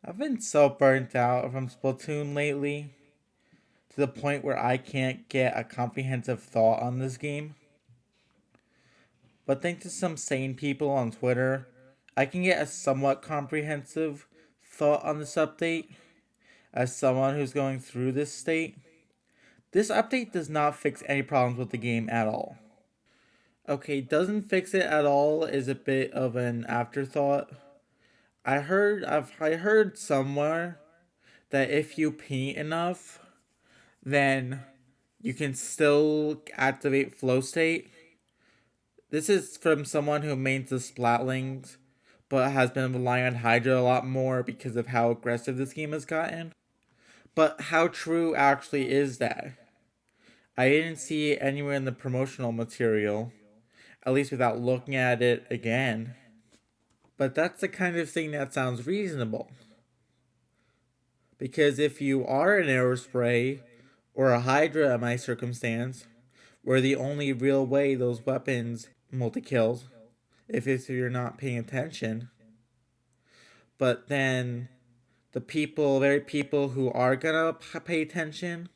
I've been so burnt out from Splatoon lately to the point where I can't get a comprehensive thought on this game. But thanks to some sane people on Twitter, I can get a somewhat comprehensive thought on this update as someone who's going through this state. This update does not fix any problems with the game at all. Okay, doesn't fix it at all is a bit of an afterthought. I heard somewhere that if you paint enough, then you can still activate flow state. This is from someone who mains the Splatlings, but has been relying on Hydra a lot more because of how aggressive this game has gotten. But how true actually is that? I didn't see it anywhere in the promotional material, at least without looking at it again. But that's the kind of thing that sounds reasonable. Because if you are an Aerospray, or a Hydra in my circumstance, where the only real way those weapons multi kills, if you're not paying attention, but then the very people who are gonna pay attention,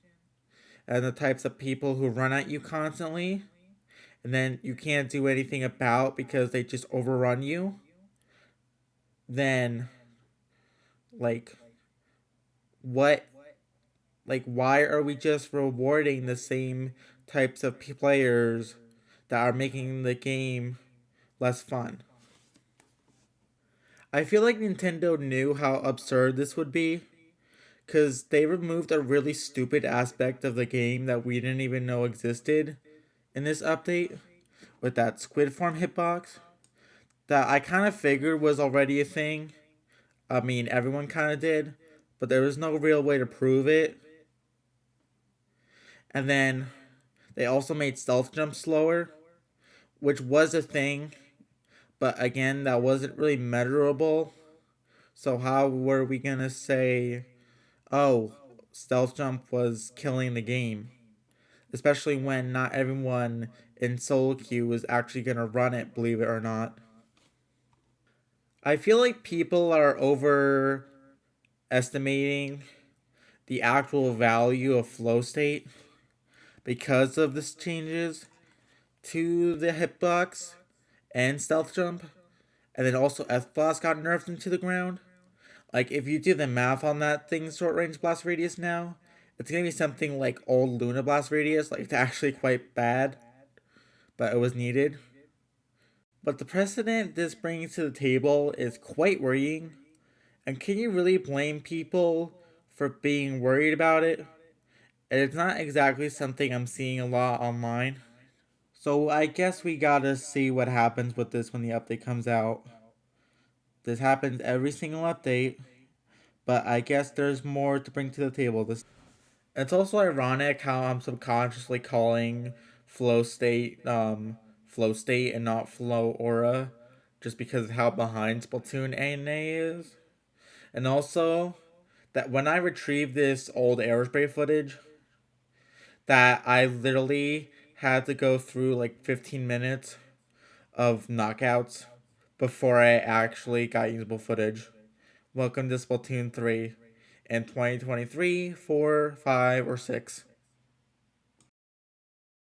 and the types of people who run at you constantly, and then you can't do anything about because they just overrun you, then like what why are we just rewarding the same types of players that are making the game less fun? I feel like Nintendo knew how absurd this would be because they removed a really stupid aspect of the game that we didn't even know existed in this update with that squid form hitbox that I kind of figured was already a thing. I mean, everyone kind of did, but there was no real way to prove it. And then they also made stealth jump slower, which was a thing, but again, that wasn't really measurable. So, how were we gonna say, oh, stealth jump was killing the game? Especially when not everyone in solo queue was actually gonna run it, believe it or not. I feel like people are overestimating the actual value of flow state because of this changes to the hitbox and stealth jump, and then also F blast got nerfed into the ground. Like if you do the math on that thing's short range blast radius now, it's gonna be something like old Luna blast radius. Like it's actually quite bad, but it was needed. But the precedent this brings to the table is quite worrying. And can you really blame people for being worried about it? And it's not exactly something I'm seeing a lot online. So I guess we gotta see what happens with this when the update comes out. This happens every single update, but I guess there's more to bring to the table. This It's also ironic how I'm subconsciously calling flow state flow state and not flow aura just because of how behind Splatoon A is. And also that when I retrieved this old aerospace footage, that I literally had to go through like 15 minutes of knockouts before I actually got usable footage. Welcome to Splatoon 3 in 2023, 4, 5, or 6.